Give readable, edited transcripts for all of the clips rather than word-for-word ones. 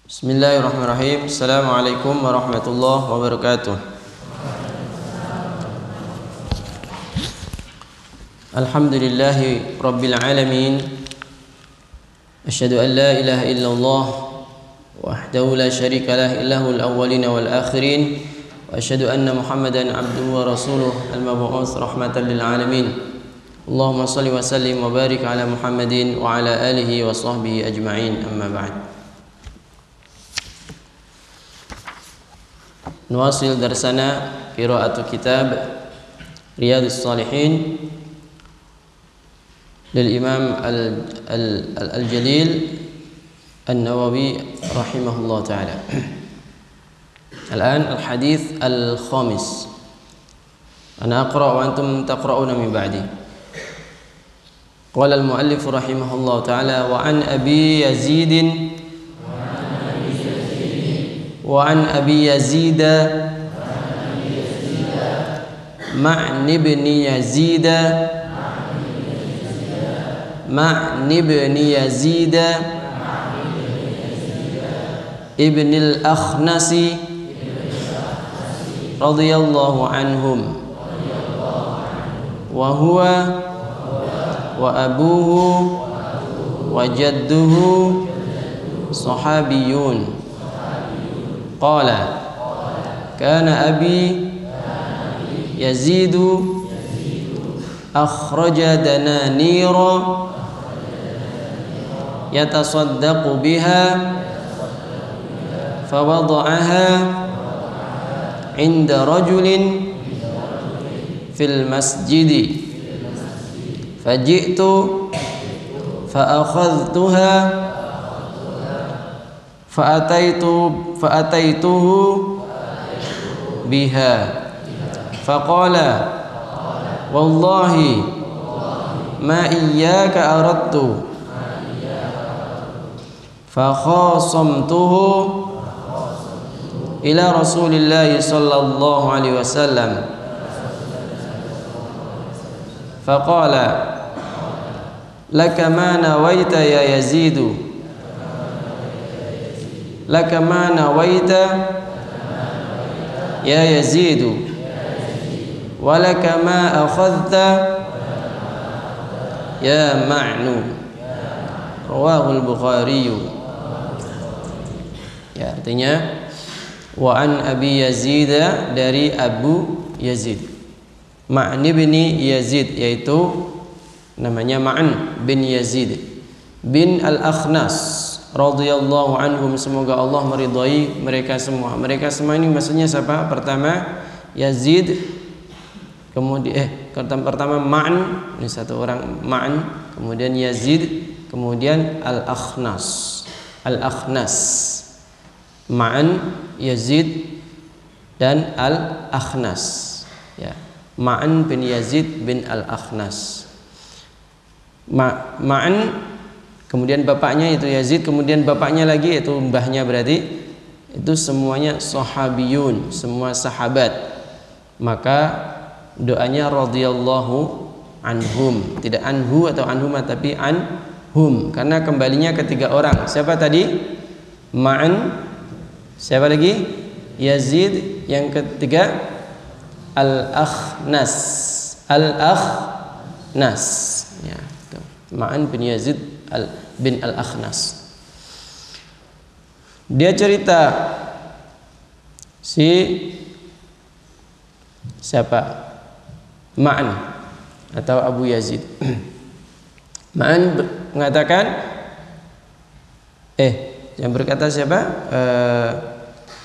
Bismillahirrahmanirrahim. Assalamualaikum warahmatullahi wabarakatuh. Alhamdulillahi rabbil alamin. Asyhadu an la ilaha illallah wahdahu la syarika lah ilahul awwalin wal akhirin. Wa asyhadu anna Muhammadan abduhu wa rasuluh al-mab'uts rahmatan lil alamin. Allahumma shalli wa sallim wa barik ala Muhammadin wa ala alihi wa sahbihi ajma'in. Amma ba'd. Nuwasil darsana qira'atu kitab Riyadhus Shalihin lil Imam Al-Jalil An-Nawawi rahimahullah ta'ala. Al-an al-hadith al-khamis. Ana aqra' wa antum taqra'una min ba'di. Qala al-muallif rahimahullah ta'ala wa an Abi Yazid وعن أبي يزيد معن بن يزيد ابن الأخنس رضي الله عنهم وهو وأبوه وجده صحابيون. قال كان أبي يزيد أخرج دنانير يتصدق بها فوضعها عند رجل في المسجد فجئت فأخذتها فأتيته بها فقال والله ما إياك أردت فخاصمته إلى رسول الله صلى الله عليه وسلم فقال لك ما نويت يا يزيد لك ما نويت يا يزيد ولك ما أخذت يا معن. Rawahul Bukhari. Ya, artinya wa an Abi Yazid, dari Abu Yazid, Ma'n bin Yazid, yaitu namanya Ma'n bin Yazid bin Al-Akhnas radhiyallahu anhum, semoga Allah meridhai mereka semua. Mereka semua ini maksudnya siapa? Pertama Yazid, kemudian pertama Ma'n, ini satu orang Ma'n, kemudian Yazid, kemudian Al-Akhnas. Ma'n, Yazid dan Al-Akhnas. Ya, Ma'n bin Yazid bin Al-Akhnas. Ma'n, kemudian bapaknya itu Yazid, kemudian bapaknya lagi itu mbahnya, berarti itu semuanya sahabiyun, semua sahabat. Maka doanya radhiyallahu anhum, tidak anhu atau anhuma, tapi anhum, karena kembalinya ketiga orang. Siapa tadi? Ma'n, siapa lagi? Yazid, yang ketiga Al-Akhnas. Ya, itu. Ma'n bin Yazid bin Al-Akhnas. Dia cerita si siapa? Ma'n atau Abu Yazid. Ma'n mengatakan yang berkata siapa?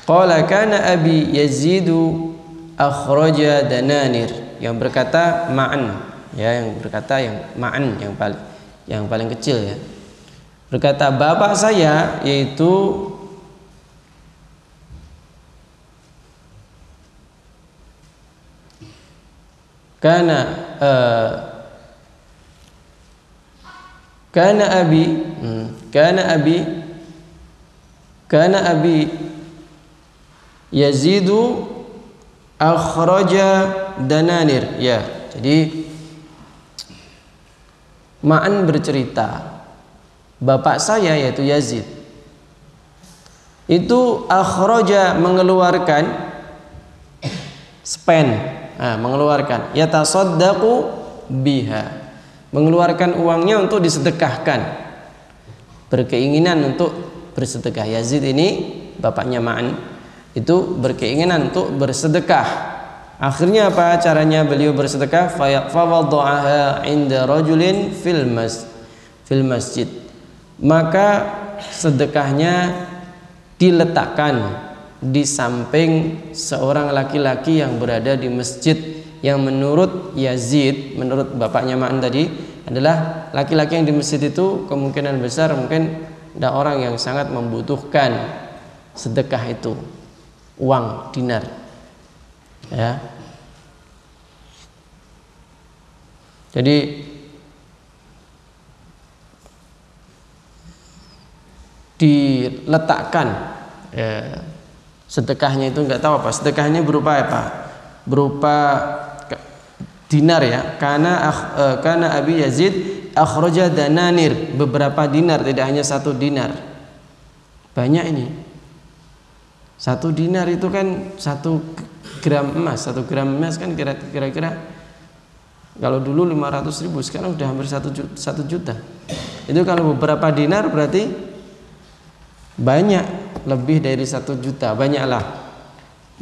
Qala kana Abi Yazidu akhraja dananir. Yang berkata Ma'n, ya, yang berkata yang Ma'n, yang paling kecil, ya, berkata bapak saya, yaitu kana abi Yazidu akhraja dananir. Ya, jadi Ma'n bercerita bapak saya yaitu Yazid itu akhraja mengeluarkan, spend, mengeluarkan, yatasaddaqu biha, mengeluarkan uangnya untuk disedekahkan, berkeinginan untuk bersedekah. Yazid ini bapaknya Ma'an itu berkeinginan untuk bersedekah. Akhirnya apa caranya beliau bersedekah? Fawadha'aha 'inda rajulin fil masjid. Maka sedekahnya diletakkan di samping seorang laki-laki yang berada di masjid, yang menurut Yazid, menurut bapaknya Ma'an tadi adalah laki-laki yang di masjid itu kemungkinan besar mungkin ada orang yang sangat membutuhkan sedekah itu, uang dinar, ya. Jadi diletakkan, ya, sedekahnya itu nggak tahu apa sedekahnya, berupa apa, berupa dinar, ya, karena Abi Yazid akhraja dananir, beberapa dinar, tidak hanya satu dinar, banyak ini. Satu dinar itu kan 1 gram emas, 1 gram emas kan kira-kira kalau dulu 500.000, sekarang udah hampir 1 juta. Itu kalau beberapa dinar berarti banyak, lebih dari 1 juta, banyaklah.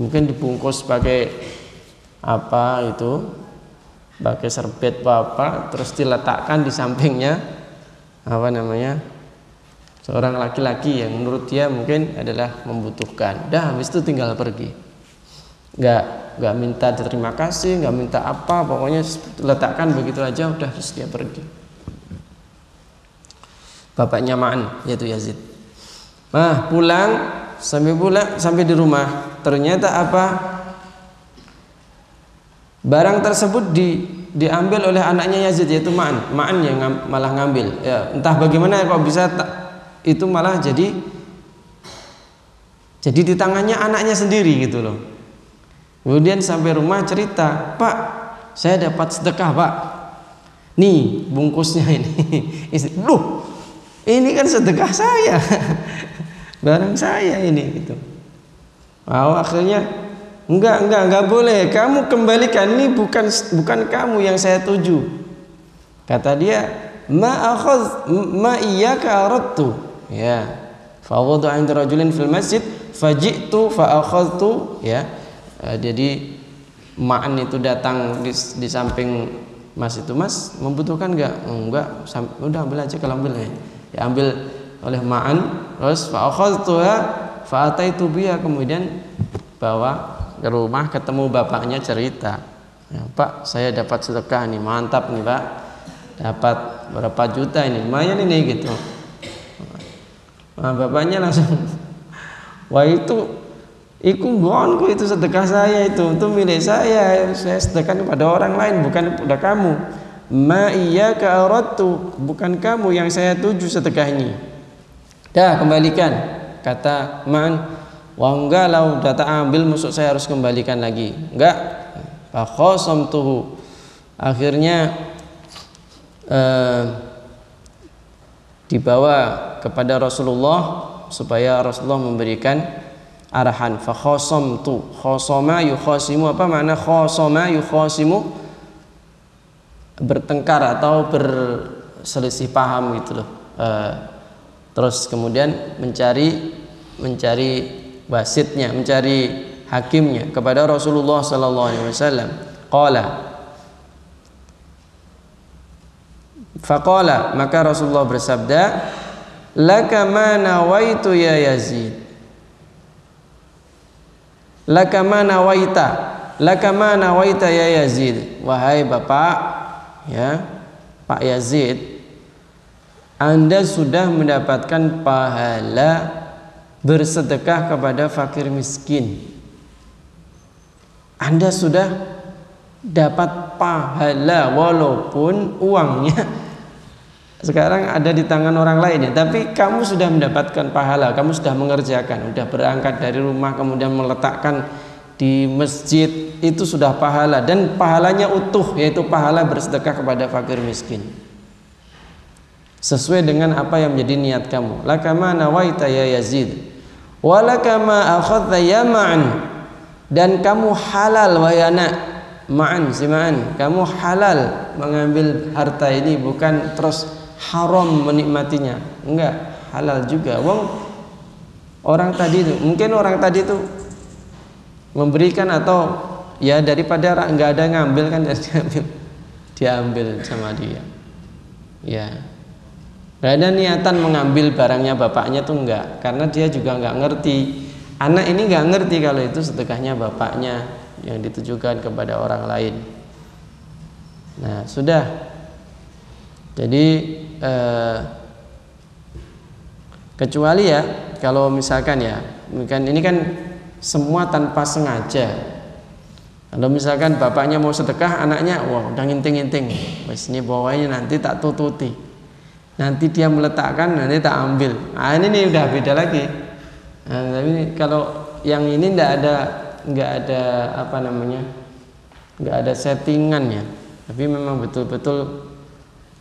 Mungkin dibungkus pakai apa itu, pakai serbet apa, terus diletakkan di sampingnya apa namanya, seorang laki-laki yang menurut dia mungkin adalah membutuhkan. Dah habis itu tinggal pergi, nggak minta terima kasih, nggak minta apa, pokoknya letakkan begitu aja, udah terus dia pergi. Bapaknya Ma'an yaitu Yazid. Pulang sampai di rumah, ternyata apa, barang tersebut diambil oleh anaknya Yazid yaitu Ma'an yang malah ngambil, ya, entah bagaimana kok bisa itu malah jadi di tangannya anaknya sendiri gitu loh. Kemudian sampai rumah cerita, "Pak, saya dapat sedekah, Pak. Nih bungkusnya ini." Loh, ini kan sedekah saya. Barang saya ini gitu. Akhirnya enggak boleh. Kamu kembalikan, ini bukan kamu yang saya tuju. Kata dia, ma iyyaka aradtu. Ya. Fa wada'tu 'inda rajulin fil masjid faji'tu fa akhadtu, ya. Jadi Ma'an itu datang di samping Mas itu, "Mas, membutuhkan enggak? Udah ambil aja, kalau ambil ya ambil oleh Ma'an, terus fa akhadtuha fa ataitu biha, kemudian bawa ke rumah, ketemu bapaknya, cerita, ya, "Pak, saya dapat sedekah nih, mantap nih, Pak. Dapat berapa juta ini, lumayan ini," gitu. Bapaknya langsung, "Wah, itu gonku, itu sedekah saya, itu milik saya sedekahkan kepada orang lain, bukan kepada kamu. Ma iyyaka aradtu, bukan kamu yang saya tuju sedekah ini. Dah, kembalikan." Kata Ma'an, "Wah, enggak lah, udah tak ambil, maksud saya harus kembalikan lagi." "Enggak." Fa khasamtuhu. Akhirnya dibawa kepada Rasulullah supaya Rasulullah memberikan arahan. Fa khasamtu, khasama yukhasimu, apa makna khasama yukhasimu? Bertengkar atau berselisih paham gitu loh. Terus kemudian mencari wasitnya, mencari hakimnya kepada Rasulullah sallallahu alaihi wasallam. Faqala, maka Rasulullah bersabda, "Laka ma nawaitu ya Yazid." Laka ma nawaita ya Yazid. Wahai Bapak, ya, Pak Yazid, Anda sudah mendapatkan pahala bersedekah kepada fakir miskin. Anda sudah dapat pahala walaupun uangnya sekarang ada di tangan orang lain, ya, tapi kamu sudah mendapatkan pahala, kamu sudah mengerjakan, sudah berangkat dari rumah kemudian meletakkan di masjid, itu sudah pahala, dan pahalanya utuh, yaitu pahala bersedekah kepada fakir miskin sesuai dengan apa yang menjadi niat kamu. Laka ma nawaita ya Yazid, walaka ma akhadha ya ma'an, dan kamu halal wahai anak ma'an, si ma'an, kamu halal mengambil harta ini, bukan terus haram menikmatinya, enggak, halal juga. Wong orang tadi itu, mungkin orang tadi itu memberikan, atau ya daripada enggak ada ngambil kan, diambil sama dia. Ya, nggak ada niatan mengambil barangnya bapaknya tuh enggak, karena dia juga enggak ngerti. Anak ini enggak ngerti kalau itu sedekahnya bapaknya yang ditujukan kepada orang lain. Nah, sudah. Jadi kecuali ya kalau misalkan ya, ini kan semua tanpa sengaja. Kalau misalkan bapaknya mau sedekah, anaknya wah udah nginting-nginting, wes ini bawahnya nanti tak tututi, nanti dia meletakkan, nanti tak ambil. Nah ini nih udah beda lagi. Nah, tapi kalau yang ini nggak ada apa namanya, nggak ada settingannya, tapi memang betul-betul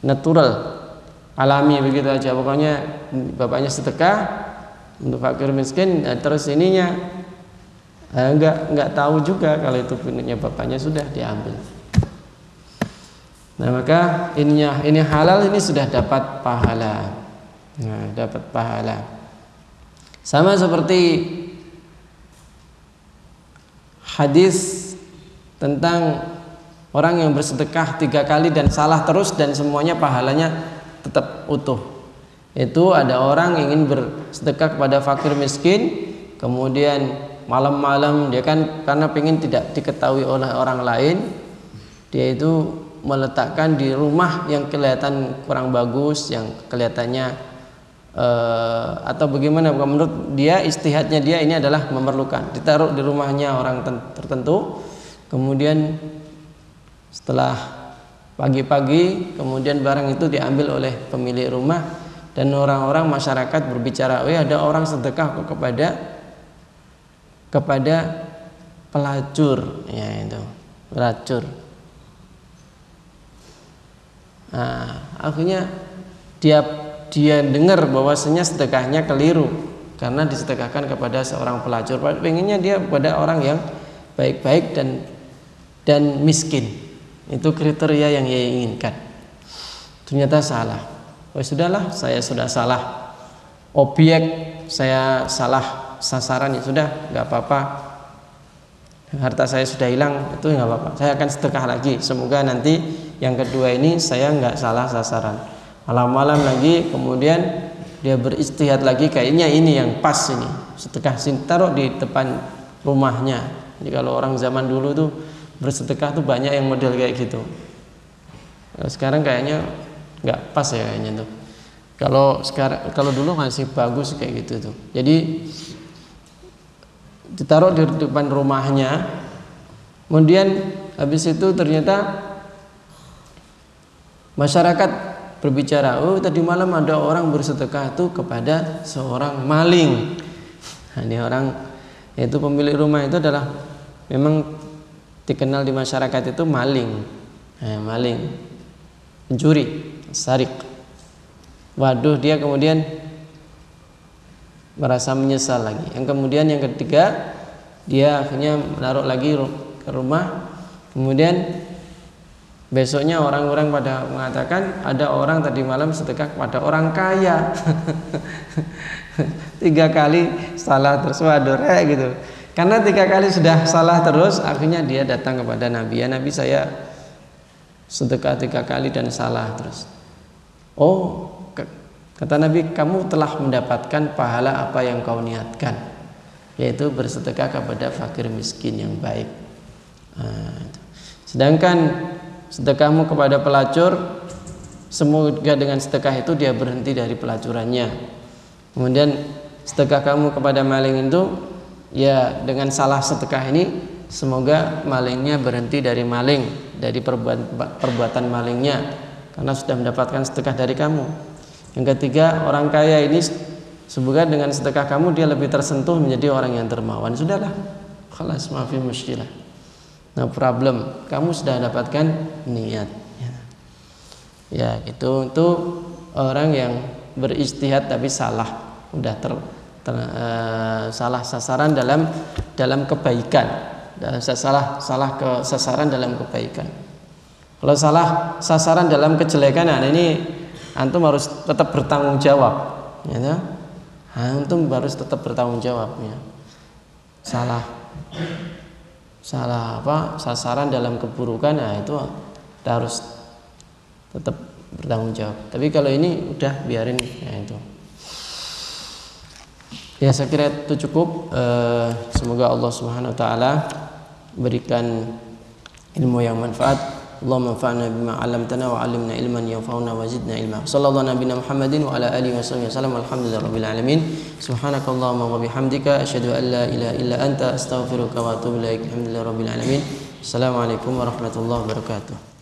natural, alami begitu aja. Pokoknya bapaknya sedekah untuk fakir miskin, terus ininya nggak tahu juga kalau itu punya bapaknya, sudah diambil. Nah maka ini halal, ini sudah dapat pahala. Nah, dapat pahala. Sama seperti hadis tentang orang yang bersedekah 3 kali dan salah terus dan semuanya pahalanya tetap utuh. Itu ada orang ingin bersedekah kepada fakir miskin, kemudian malam-malam dia kan karena pengen tidak diketahui oleh orang lain, dia itu meletakkan di rumah yang kelihatan kurang bagus, yang kelihatannya atau bagaimana, menurut dia istihadnya dia ini adalah memerlukan, ditaruh di rumahnya orang tertentu. Kemudian setelah pagi-pagi kemudian barang itu diambil oleh pemilik rumah, dan orang-orang masyarakat berbicara, ada orang sedekah kepada pelacur, ya itu pelacur. Nah, akhirnya dia dengar bahwasanya sedekahnya keliru karena disedekahkan kepada seorang pelacur. Pengennya dia kepada orang yang baik-baik dan miskin. Itu kriteria yang ia inginkan. Ternyata salah. Sudahlah, saya sudah salah objek, saya salah sasaran, ya sudah, nggak apa-apa, harta saya sudah hilang, itu nggak apa-apa, saya akan sedekah lagi, semoga nanti yang kedua ini saya nggak salah sasaran. Malam-malam lagi kemudian dia beristihad lagi, kayaknya ini yang pas, ini sedekah sini, taruh di depan rumahnya. Jadi kalau orang zaman dulu tuh bersedekah tuh banyak yang model kayak gitu. Sekarang kayaknya nggak pas ya kayaknya tuh. Kalau dulu masih bagus kayak gitu tuh. Jadi ditaruh di depan rumahnya, kemudian habis itu ternyata masyarakat berbicara, tadi malam ada orang bersedekah itu kepada seorang maling. Nah, ini orang, yaitu pemilik rumah itu adalah memang dikenal di masyarakat itu maling, maling, pencuri, sarik. Waduh, dia kemudian merasa menyesal lagi. Kemudian yang ketiga, dia akhirnya menaruh lagi ke rumah. Kemudian besoknya orang-orang pada mengatakan ada orang tadi malam sedekah kepada orang kaya. 3 kali salah terus, waduh gitu. Karena 3 kali sudah salah terus, akhirnya dia datang kepada Nabi. Ya Nabi, saya sedekah 3 kali dan salah terus. Kata Nabi, kamu telah mendapatkan pahala apa yang kau niatkan, yaitu bersedekah kepada fakir miskin yang baik. Sedangkan sedekahmu kepada pelacur, semoga dengan sedekah itu dia berhenti dari pelacurannya. Kemudian sedekah kamu kepada maling itu, ya dengan salah sedekah ini semoga malingnya berhenti dari maling, dari perbuatan malingnya, karena sudah mendapatkan sedekah dari kamu. Yang ketiga, orang kaya ini semoga dengan sedekah kamu dia lebih tersentuh menjadi orang yang dermawan. Sudahlah, khalas, maafi muskilah, no problem, kamu sudah dapatkan niat. Ya itu orang yang beristihad tapi salah, udah salah sasaran dalam kebaikan, salah ke sasaran dalam kebaikan. Kalau salah sasaran dalam kejelekan, nah ini antum harus tetap bertanggung jawab, ya. Antum harus tetap bertanggung jawab, ya. Salah sasaran dalam keburukan, nah itu kita harus tetap bertanggung jawab. Tapi kalau ini udah biarin, ya itu. Ya, saya kira itu cukup. Semoga Allah Subhanahu wa taala berikan ilmu yang manfaat. Allahumma anfa'na bima 'allamtana wa 'allimna ilman yanfa'una wa zidna ilma. Sallallahu nabiyana Muhammadin wa ala alihi wasallam. Alhamdulillahirabbil alamin. Subhanakallahumma wa bihamdika asyhadu an la ilaha illa anta astaghfiruka wa atubu ilaik. Alhamdulillahirabbil alamin. Assalamualaikum warahmatullahi wabarakatuh.